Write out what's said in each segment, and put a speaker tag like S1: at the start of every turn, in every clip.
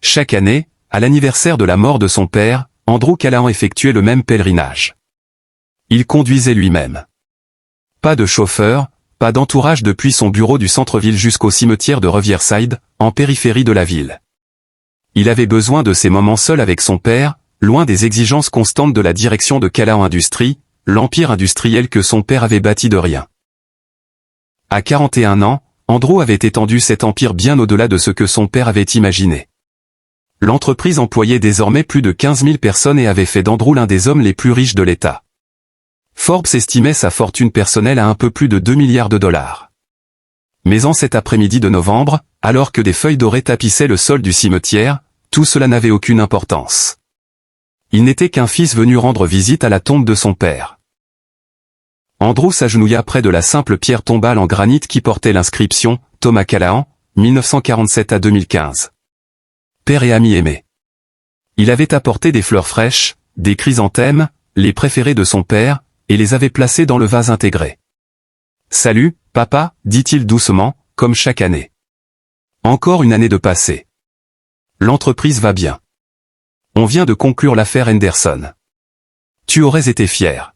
S1: Chaque année, à l'anniversaire de la mort de son père, Andrew Callahan effectuait le même pèlerinage. Il conduisait lui-même. Pas de chauffeur, pas d'entourage depuis son bureau du centre-ville jusqu'au cimetière de Riverside, en périphérie de la ville. Il avait besoin de ces moments seuls avec son père, loin des exigences constantes de la direction de Callahan Industries, l'empire industriel que son père avait bâti de rien. À 41 ans, Andrew avait étendu cet empire bien au-delà de ce que son père avait imaginé. L'entreprise employait désormais plus de 15 000 personnes et avait fait d'Andrew l'un des hommes les plus riches de l'État. Forbes estimait sa fortune personnelle à un peu plus de 2 milliards de dollars. Mais en cet après-midi de novembre, alors que des feuilles dorées tapissaient le sol du cimetière, tout cela n'avait aucune importance. Il n'était qu'un fils venu rendre visite à la tombe de son père. Andrew s'agenouilla près de la simple pierre tombale en granit qui portait l'inscription « Thomas Callahan, 1947 à 2015 ». Père et ami aimé. Il avait apporté des fleurs fraîches, des chrysanthèmes, les préférés de son père, et les avait placées dans le vase intégré. « Salut, papa », dit-il doucement, comme chaque année. Encore une année de passé. L'entreprise va bien. On vient de conclure l'affaire Henderson. Tu aurais été fier.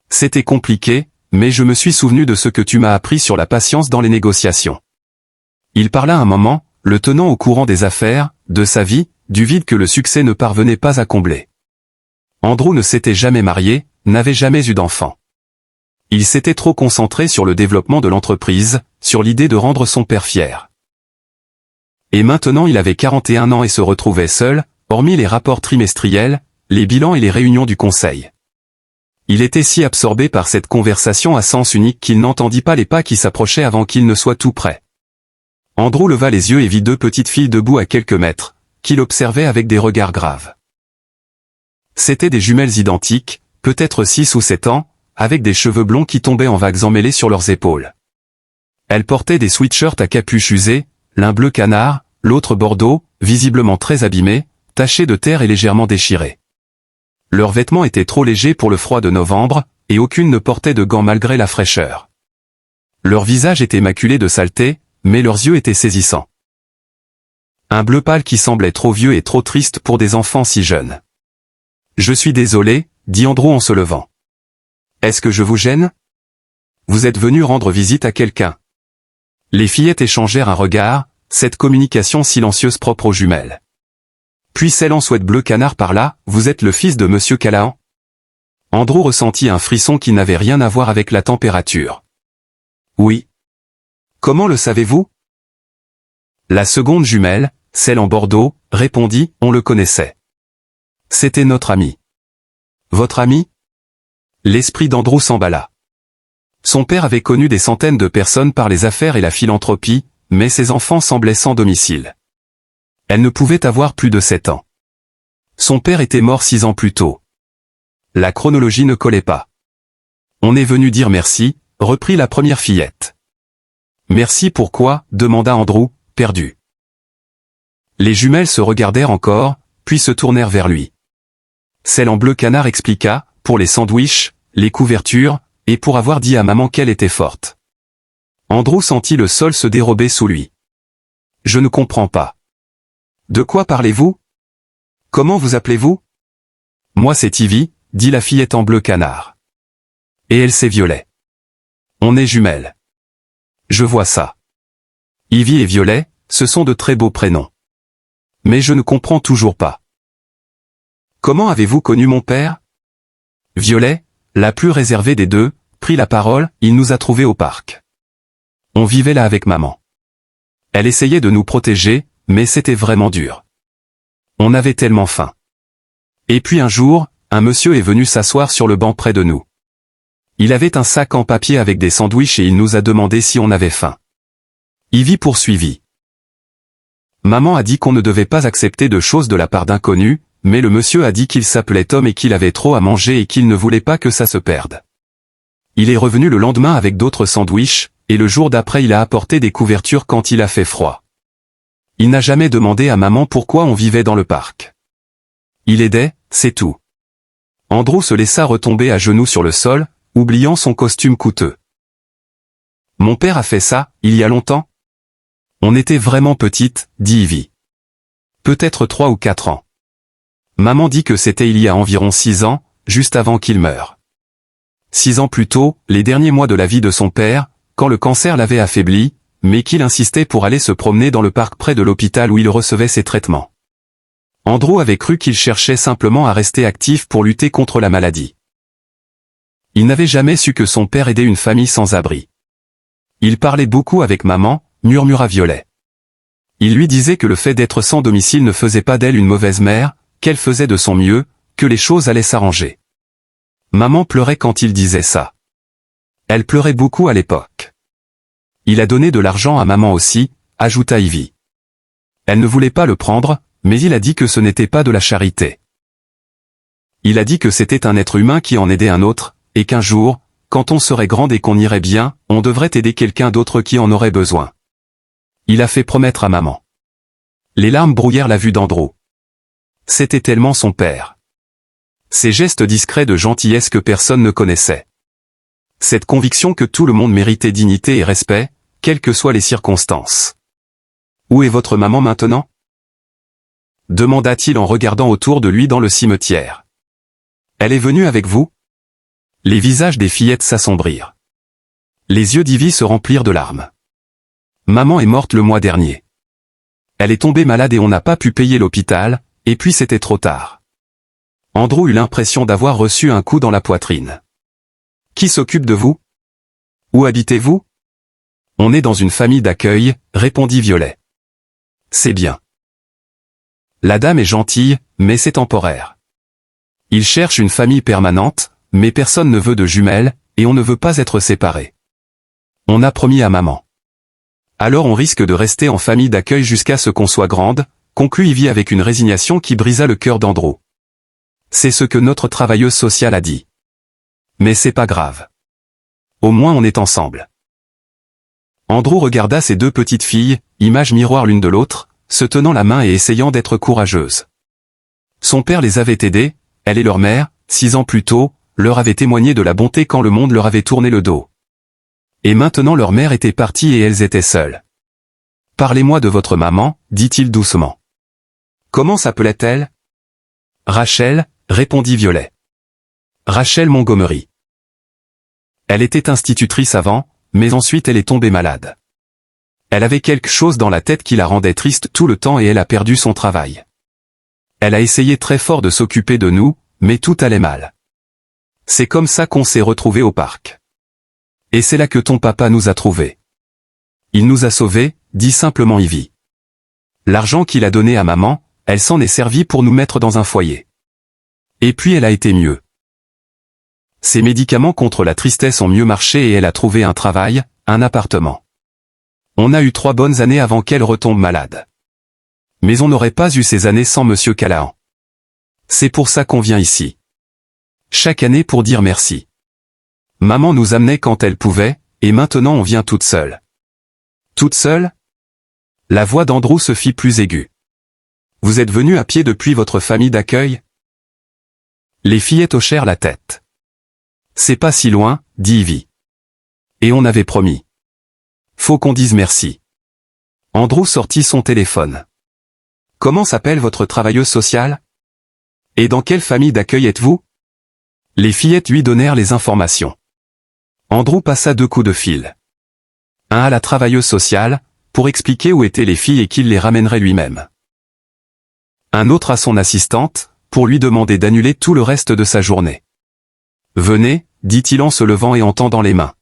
S1: C'était compliqué, mais je me suis souvenu de ce que tu m'as appris sur la patience dans les négociations. Il parla un moment, le tenant au courant des affaires, de sa vie, du vide que le succès ne parvenait pas à combler. Andrew ne s'était jamais marié, n'avait jamais eu d'enfant. Il s'était trop concentré sur le développement de l'entreprise, sur l'idée de rendre son père fier. Et maintenant il avait 41 ans et se retrouvait seul, hormis les rapports trimestriels, les bilans et les réunions du conseil. Il était si absorbé par cette conversation à sens unique qu'il n'entendit pas les pas qui s'approchaient avant qu'il ne soit tout prêt. Andrew leva les yeux et vit deux petites filles debout à quelques mètres, qu'il observait avec des regards graves. C'étaient des jumelles identiques, peut-être 6 ou 7 ans, avec des cheveux blonds qui tombaient en vagues emmêlées sur leurs épaules. Elles portaient des sweatshirts à capuche usée, l'un bleu canard, l'autre bordeaux, visiblement très abîmés, tachés de terre et légèrement déchirés. Leurs vêtements étaient trop légers pour le froid de novembre, et aucune ne portait de gants malgré la fraîcheur. Leur visage était maculé de saleté, mais leurs yeux étaient saisissants. Un bleu pâle qui semblait trop vieux et trop triste pour des enfants si jeunes. « Je suis désolé », dit Andrew en se levant. « Est-ce que je vous gêne ? Vous êtes venu rendre visite à quelqu'un. » Les fillettes échangèrent un regard, cette communication silencieuse propre aux jumelles. Puis celle en sweat bleu canard parla, « Vous êtes le fils de Monsieur Callahan ?» Andrew ressentit un frisson qui n'avait rien à voir avec la température. « Oui. » « Comment le savez-vous » La seconde jumelle, celle en bordeaux, répondit, « On le connaissait. » C'était notre ami. « Votre ami » L'esprit d'Andrew s'emballa. Son père avait connu des centaines de personnes par les affaires et la philanthropie, mais ses enfants semblaient sans domicile. Elle ne pouvait avoir plus de 7 ans. Son père était mort 6 ans plus tôt. La chronologie ne collait pas. « On est venu dire merci », reprit la première fillette. « Merci pourquoi » demanda Andrew, perdu. Les jumelles se regardèrent encore, puis se tournèrent vers lui. Celle en bleu canard expliqua, pour les sandwichs, les couvertures, et pour avoir dit à maman qu'elle était forte. Andrew sentit le sol se dérober sous lui. « Je ne comprends pas. »« De quoi parlez-vous ? Comment vous appelez-vous ?»« Moi c'est Ivy, » dit la fillette en bleu canard. « Et elle c'est Violet. On est jumelles. » « Je vois ça. Ivy et Violet, ce sont de très beaux prénoms. Mais je ne comprends toujours pas. Comment avez-vous connu mon père ? » Violet, la plus réservée des deux, prit la parole, « Il nous a trouvés au parc. On vivait là avec maman. Elle essayait de nous protéger, mais c'était vraiment dur. On avait tellement faim. Et puis un jour, un monsieur est venu s'asseoir sur le banc près de nous. Il avait un sac en papier avec des sandwichs et il nous a demandé si on avait faim. » Ivy poursuivit. « Maman a dit qu'on ne devait pas accepter de choses de la part d'inconnus, mais le monsieur a dit qu'il s'appelait Tom et qu'il avait trop à manger et qu'il ne voulait pas que ça se perde. Il est revenu le lendemain avec d'autres sandwichs, et le jour d'après il a apporté des couvertures quand il a fait froid. Il n'a jamais demandé à maman pourquoi on vivait dans le parc. Il aidait, c'est tout. » Andrew se laissa retomber à genoux sur le sol, oubliant son costume coûteux. « Mon père a fait ça, il y a longtemps ? » On était vraiment petites, dit Ivy. peut-être 3 ou 4 ans. Maman dit que c'était il y a environ 6 ans, juste avant qu'il meure. 6 ans plus tôt, les derniers mois de la vie de son père, quand le cancer l'avait affaibli, mais qu'il insistait pour aller se promener dans le parc près de l'hôpital où il recevait ses traitements. Andrew avait cru qu'il cherchait simplement à rester actif pour lutter contre la maladie. Il n'avait jamais su que son père aidait une famille sans abri. Il parlait beaucoup avec maman, murmura Violet. Il lui disait que le fait d'être sans domicile ne faisait pas d'elle une mauvaise mère, qu'elle faisait de son mieux, que les choses allaient s'arranger. Maman pleurait quand il disait ça. Elle pleurait beaucoup à l'époque. Il a donné de l'argent à maman aussi, ajouta Ivy. Elle ne voulait pas le prendre, mais il a dit que ce n'était pas de la charité. Il a dit que c'était un être humain qui en aidait un autre, et qu'un jour, quand on serait grande et qu'on irait bien, on devrait aider quelqu'un d'autre qui en aurait besoin. Il a fait promettre à maman. Les larmes brouillèrent la vue d'Andrew. C'était tellement son père. Ces gestes discrets de gentillesse que personne ne connaissait. Cette conviction que tout le monde méritait dignité et respect, quelles que soient les circonstances. Où est votre maman maintenant ? Demanda-t-il en regardant autour de lui dans le cimetière. Elle est venue avec vous ? Les visages des fillettes s'assombrirent. Les yeux d'Ivy se remplirent de larmes. Maman est morte le mois dernier. Elle est tombée malade et on n'a pas pu payer l'hôpital, et puis c'était trop tard. Andrew eut l'impression d'avoir reçu un coup dans la poitrine. Qui s'occupe de vous ? Où habitez-vous ? On est dans une famille d'accueil, répondit Violet. C'est bien. La dame est gentille, mais c'est temporaire. Il cherche une famille permanente, mais personne ne veut de jumelles, et on ne veut pas être séparés. On a promis à maman. Alors on risque de rester en famille d'accueil jusqu'à ce qu'on soit grande, conclut Ivy avec une résignation qui brisa le cœur d'Andrew. C'est ce que notre travailleuse sociale a dit. Mais c'est pas grave. Au moins on est ensemble. Andrew regarda ses 2 petites filles, images miroir l'une de l'autre, se tenant la main et essayant d'être courageuse. Son père les avait aidées, elle et leur mère, 6 ans plus tôt, leur avait témoigné de la bonté quand le monde leur avait tourné le dos. Et maintenant leur mère était partie et elles étaient seules. Parlez-moi de votre maman, dit-il doucement. Comment s'appelait-elle ? Rachel, répondit Violet. Rachel Montgomery. Elle était institutrice avant, mais ensuite elle est tombée malade. Elle avait quelque chose dans la tête qui la rendait triste tout le temps et elle a perdu son travail. Elle a essayé très fort de s'occuper de nous, mais tout allait mal. C'est comme ça qu'on s'est retrouvés au parc. Et c'est là que ton papa nous a trouvés. Il nous a sauvés, dit simplement Ivy. L'argent qu'il a donné à maman, elle s'en est servie pour nous mettre dans un foyer. Et puis elle a été mieux. Ses médicaments contre la tristesse ont mieux marché et elle a trouvé un travail, un appartement. On a eu 3 bonnes années avant qu'elle retombe malade. Mais on n'aurait pas eu ces années sans Monsieur Callahan. C'est pour ça qu'on vient ici. Chaque année pour dire merci. Maman nous amenait quand elle pouvait, et maintenant on vient toute seule. Toute seule ? La voix d'Andrew se fit plus aiguë. Vous êtes venu à pied depuis votre famille d'accueil ? Les fillettes hochèrent la tête. C'est pas si loin, dit Ivy. Et on avait promis. Faut qu'on dise merci. Andrew sortit son téléphone. Comment s'appelle votre travailleuse sociale ? Et dans quelle famille d'accueil êtes-vous ? Les fillettes lui donnèrent les informations. Andrew passa 2 coups de fil. Un à la travailleuse sociale, pour expliquer où étaient les filles et qu'il les ramènerait lui-même. Un autre à son assistante, pour lui demander d'annuler tout le reste de sa journée. Venez, dit-il en se levant et en tendant les mains.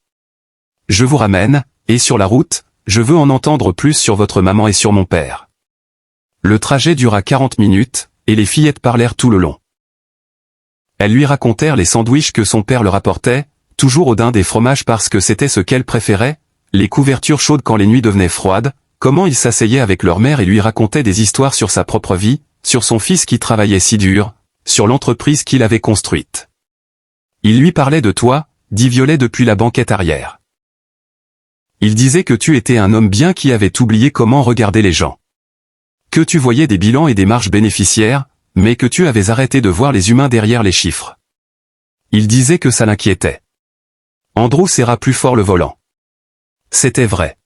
S1: Je vous ramène, et sur la route, je veux en entendre plus sur votre maman et sur mon père. Le trajet dura 40 minutes, et les fillettes parlèrent tout le long. Elles lui racontèrent les sandwichs que son père leur apportait, toujours au daim des fromages parce que c'était ce qu'elle préférait, les couvertures chaudes quand les nuits devenaient froides, comment il s'asseyait avec leur mère et lui racontait des histoires sur sa propre vie, sur son fils qui travaillait si dur, sur l'entreprise qu'il avait construite. Il lui parlait de toi, dit Violet depuis la banquette arrière. Il disait que tu étais un homme bien qui avait oublié comment regarder les gens. Que tu voyais des bilans et des marges bénéficiaires, mais que tu avais arrêté de voir les humains derrière les chiffres. Il disait que ça l'inquiétait. Andrew serra plus fort le volant. C'était vrai.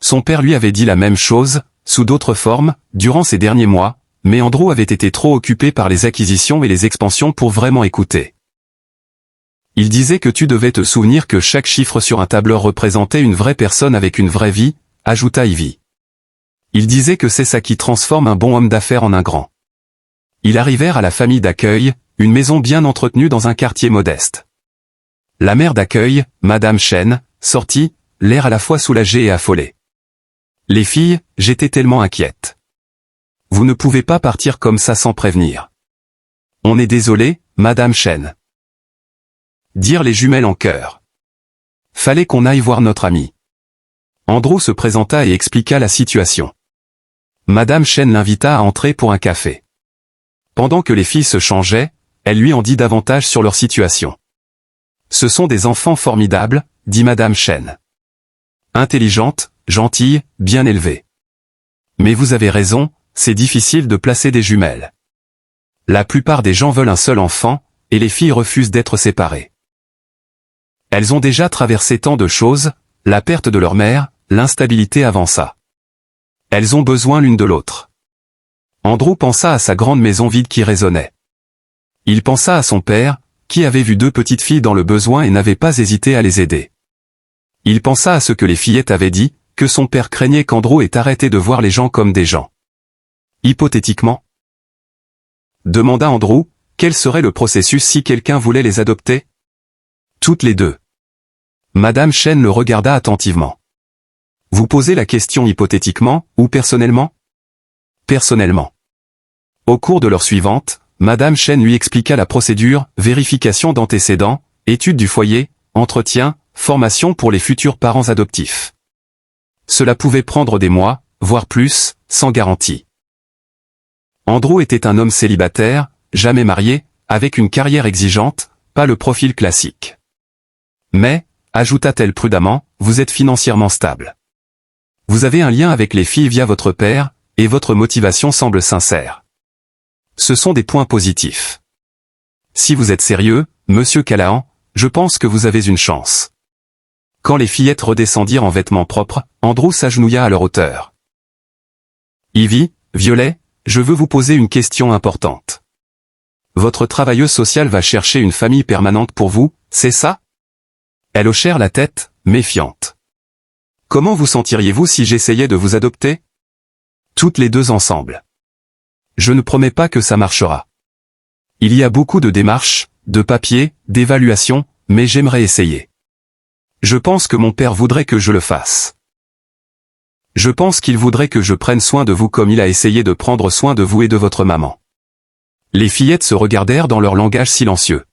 S1: Son père lui avait dit la même chose, sous d'autres formes, durant ces derniers mois, mais Andrew avait été trop occupé par les acquisitions et les expansions pour vraiment écouter. Il disait que tu devais te souvenir que chaque chiffre sur un tableur représentait une vraie personne avec une vraie vie, ajouta Ivy. Il disait que c'est ça qui transforme un bon homme d'affaires en un grand. Ils arrivèrent à la famille d'accueil, une maison bien entretenue dans un quartier modeste. La mère d'accueil, Madame Chen, sortit, l'air à la fois soulagé et affolé. Les filles, j'étais tellement inquiète. Vous ne pouvez pas partir comme ça sans prévenir. On est désolé, Madame Chen. Dirent les jumelles en chœur. Fallait qu'on aille voir notre ami. Andrew se présenta et expliqua la situation. Madame Chen l'invita à entrer pour un café. Pendant que les filles se changeaient, elle lui en dit davantage sur leur situation. Ce sont des enfants formidables, dit Madame Chen. Intelligentes, gentilles, bien élevées. Mais vous avez raison, c'est difficile de placer des jumelles. La plupart des gens veulent un seul enfant, et les filles refusent d'être séparées. Elles ont déjà traversé tant de choses, la perte de leur mère, l'instabilité avant ça. Elles ont besoin l'une de l'autre. Andrew pensa à sa grande maison vide qui résonnait. Il pensa à son père, qui avait vu 2 petites filles dans le besoin et n'avait pas hésité à les aider. Il pensa à ce que les fillettes avaient dit, que son père craignait qu'Andrew ait arrêté de voir les gens comme des gens. Hypothétiquement, demanda Andrew, quel serait le processus si quelqu'un voulait les adopter? Toutes les 2. Madame Chen le regarda attentivement. Vous posez la question hypothétiquement, ou personnellement? Personnellement. Au cours de l'heure suivante, Madame Chen lui expliqua la procédure, vérification d'antécédents, étude du foyer, entretien, formation pour les futurs parents adoptifs. Cela pouvait prendre des mois, voire plus, sans garantie. Andrew était un homme célibataire, jamais marié, avec une carrière exigeante, pas le profil classique. Mais, ajouta-t-elle prudemment, vous êtes financièrement stable. Vous avez un lien avec les filles via votre père, et votre motivation semble sincère. Ce sont des points positifs. Si vous êtes sérieux, Monsieur Callahan, je pense que vous avez une chance. Quand les fillettes redescendirent en vêtements propres, Andrew s'agenouilla à leur hauteur. Ivy, Violet, je veux vous poser une question importante. Votre travailleuse sociale va chercher une famille permanente pour vous, c'est ça? Elles hochèrent la tête, méfiantes. Comment vous sentiriez-vous si j'essayais de vous adopter? Toutes les 2 ensemble. Je ne promets pas que ça marchera. Il y a beaucoup de démarches, de papiers, d'évaluations, mais j'aimerais essayer. Je pense que mon père voudrait que je le fasse. Je pense qu'il voudrait que je prenne soin de vous comme il a essayé de prendre soin de vous et de votre maman. Les fillettes se regardèrent dans leur langage silencieux.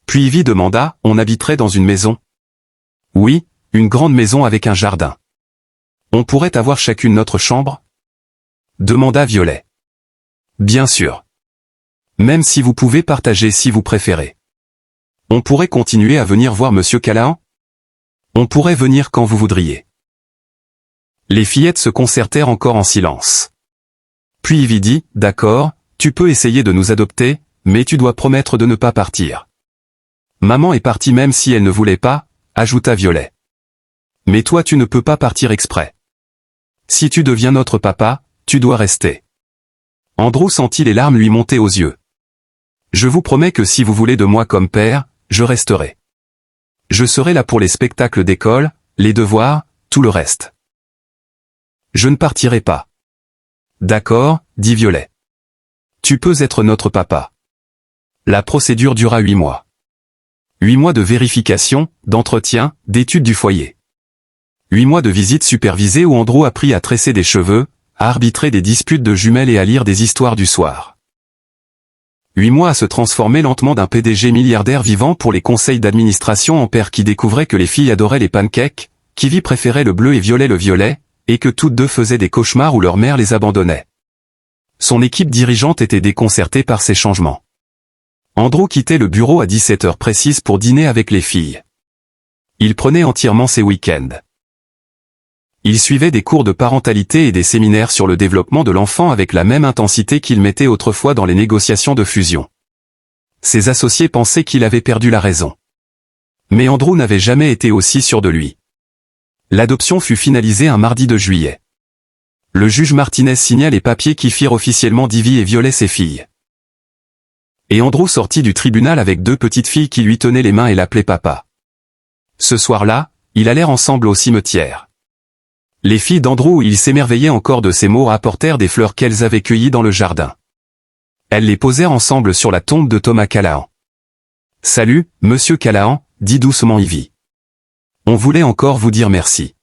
S1: Puis Ivy demanda, on habiterait dans une maison? Oui, une grande maison avec un jardin. On pourrait avoir chacune notre chambre? Demanda Violet. Bien sûr. Même si vous pouvez partager si vous préférez. On pourrait continuer à venir voir Monsieur Callahan? On pourrait venir quand vous voudriez. Les fillettes se concertèrent encore en silence. Puis Ivy dit, d'accord, tu peux essayer de nous adopter, mais tu dois promettre de ne pas partir. Maman est partie même si elle ne voulait pas, ajouta Violet. Mais toi tu ne peux pas partir exprès. Si tu deviens notre papa, tu dois rester. Andrew sentit les larmes lui monter aux yeux. Je vous promets que si vous voulez de moi comme père, je resterai. Je serai là pour les spectacles d'école, les devoirs, tout le reste. Je ne partirai pas. D'accord, dit Violet. Tu peux être notre papa. La procédure dura 8 mois. 8 mois de vérification, d'entretien, d'étude du foyer. 8 mois de visites supervisées où Andrew apprit à tresser des cheveux, à arbitrer des disputes de jumelles et à lire des histoires du soir. 8 mois à se transformer lentement d'un PDG milliardaire vivant pour les conseils d'administration en père qui découvrait que les filles adoraient les pancakes, qu'Ivy préférait le bleu et Violet le violet, et que toutes 2 faisaient des cauchemars où leur mère les abandonnait. Son équipe dirigeante était déconcertée par ces changements. Andrew quittait le bureau à 17h précises pour dîner avec les filles. Il prenait entièrement ses week-ends. Il suivait des cours de parentalité et des séminaires sur le développement de l'enfant avec la même intensité qu'il mettait autrefois dans les négociations de fusion. Ses associés pensaient qu'il avait perdu la raison. Mais Andrew n'avait jamais été aussi sûr de lui. L'adoption fut finalisée un mardi de juillet. Le juge Martinez signa les papiers qui firent officiellement d'Ivy et Violet ses filles. Et Andrew sortit du tribunal avec 2 petites filles qui lui tenaient les mains et l'appelaient papa. Ce soir-là, ils allèrent ensemble au cimetière. Les filles d'Andrew, ils s'émerveillaient encore de ces mots, apportèrent des fleurs qu'elles avaient cueillies dans le jardin. Elles les posèrent ensemble sur la tombe de Thomas Callahan. « Salut, monsieur Callahan », dit doucement Ivy. « On voulait encore vous dire merci.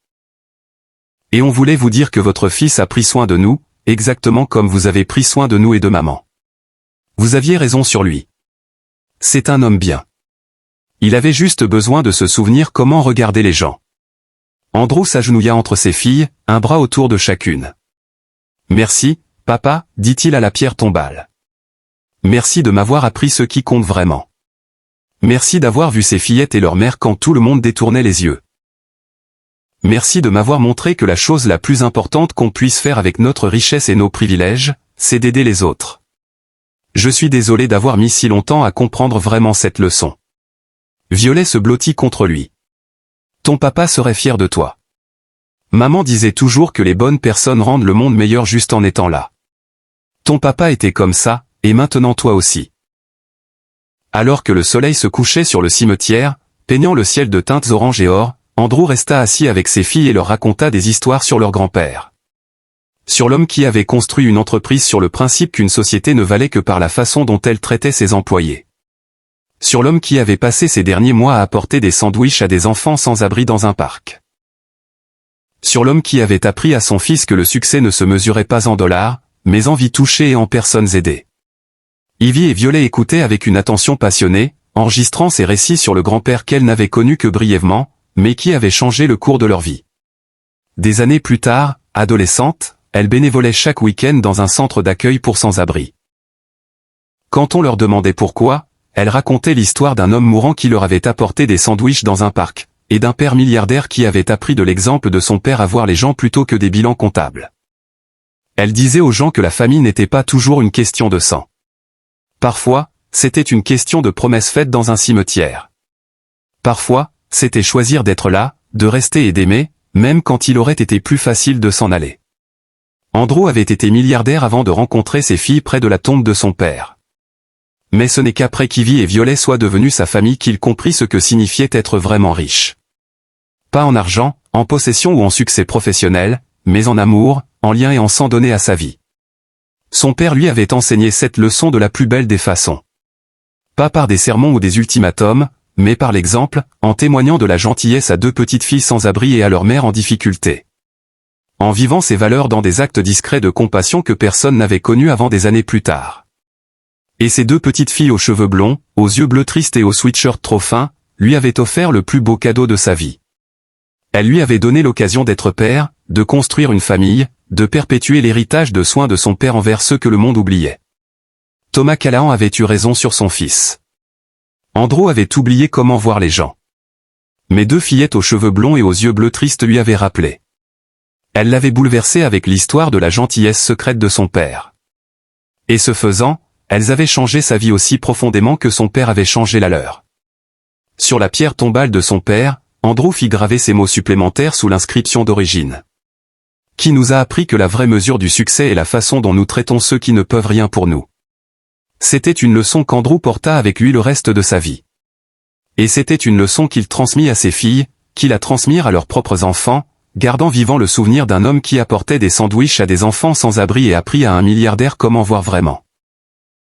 S1: Et on voulait vous dire que votre fils a pris soin de nous, exactement comme vous avez pris soin de nous et de maman. Vous aviez raison sur lui. C'est un homme bien. Il avait juste besoin de se souvenir comment regarder les gens. » Andrew s'agenouilla entre ses filles, un bras autour de chacune. « Merci, papa, dit-il à la pierre tombale. Merci de m'avoir appris ce qui compte vraiment. Merci d'avoir vu ces fillettes et leur mère quand tout le monde détournait les yeux. Merci de m'avoir montré que la chose la plus importante qu'on puisse faire avec notre richesse et nos privilèges, c'est d'aider les autres. Je suis désolé d'avoir mis si longtemps à comprendre vraiment cette leçon. » Violet se blottit contre lui. Ton papa serait fier de toi. Maman disait toujours que les bonnes personnes rendent le monde meilleur juste en étant là. Ton papa était comme ça, et maintenant toi aussi. Alors que le soleil se couchait sur le cimetière, peignant le ciel de teintes orange et or, Andrew resta assis avec ses filles et leur raconta des histoires sur leur grand-père. Sur l'homme qui avait construit une entreprise sur le principe qu'une société ne valait que par la façon dont elle traitait ses employés. Sur l'homme qui avait passé ces derniers mois à apporter des sandwichs à des enfants sans abri dans un parc. Sur l'homme qui avait appris à son fils que le succès ne se mesurait pas en dollars, mais en vies touchées et en personnes aidées. Ivy et Violet écoutaient avec une attention passionnée, enregistrant ces récits sur le grand-père qu'elles n'avaient connu que brièvement, mais qui avait changé le cours de leur vie. Des années plus tard, adolescentes, elles bénévolaient chaque week-end dans un centre d'accueil pour sans-abri. Quand on leur demandait pourquoi, elles racontaient l'histoire d'un homme mourant qui leur avait apporté des sandwichs dans un parc, et d'un père milliardaire qui avait appris de l'exemple de son père à voir les gens plutôt que des bilans comptables. Elles disaient aux gens que la famille n'était pas toujours une question de sang. Parfois, c'était une question de promesses faites dans un cimetière. Parfois, c'était choisir d'être là, de rester et d'aimer, même quand il aurait été plus facile de s'en aller. Andrew avait été milliardaire avant de rencontrer ses filles près de la tombe de son père. Mais ce n'est qu'après qu'Ivy et Violet soient devenus sa famille qu'il comprit ce que signifiait être vraiment riche. Pas en argent, en possession ou en succès professionnel, mais en amour, en lien et en sang donné à sa vie. Son père lui avait enseigné cette leçon de la plus belle des façons. Pas par des sermons ou des ultimatums, mais par l'exemple, en témoignant de la gentillesse à 2 petites filles sans abri et à leur mère en difficulté. En vivant ces valeurs dans des actes discrets de compassion que personne n'avait connus avant des années plus tard. Et ces 2 petites filles aux cheveux blonds, aux yeux bleus tristes et au sweatshirt trop fin, lui avaient offert le plus beau cadeau de sa vie. Elles lui avaient donné l'occasion d'être père, de construire une famille, de perpétuer l'héritage de soins de son père envers ceux que le monde oubliait. Thomas Callahan avait eu raison sur son fils. Andrew avait oublié comment voir les gens. Mais 2 fillettes aux cheveux blonds et aux yeux bleus tristes lui avaient rappelé. Elle l'avait bouleversé avec l'histoire de la gentillesse secrète de son père. Et ce faisant, elles avaient changé sa vie aussi profondément que son père avait changé la leur. Sur la pierre tombale de son père, Andrew fit graver ces mots supplémentaires sous l'inscription d'origine. Qui nous a appris que la vraie mesure du succès est la façon dont nous traitons ceux qui ne peuvent rien pour nous. C'était une leçon qu'Andrew porta avec lui le reste de sa vie. Et c'était une leçon qu'il transmit à ses filles, qui la transmirent à leurs propres enfants, gardant vivant le souvenir d'un homme qui apportait des sandwichs à des enfants sans abri et apprit à un milliardaire comment voir vraiment.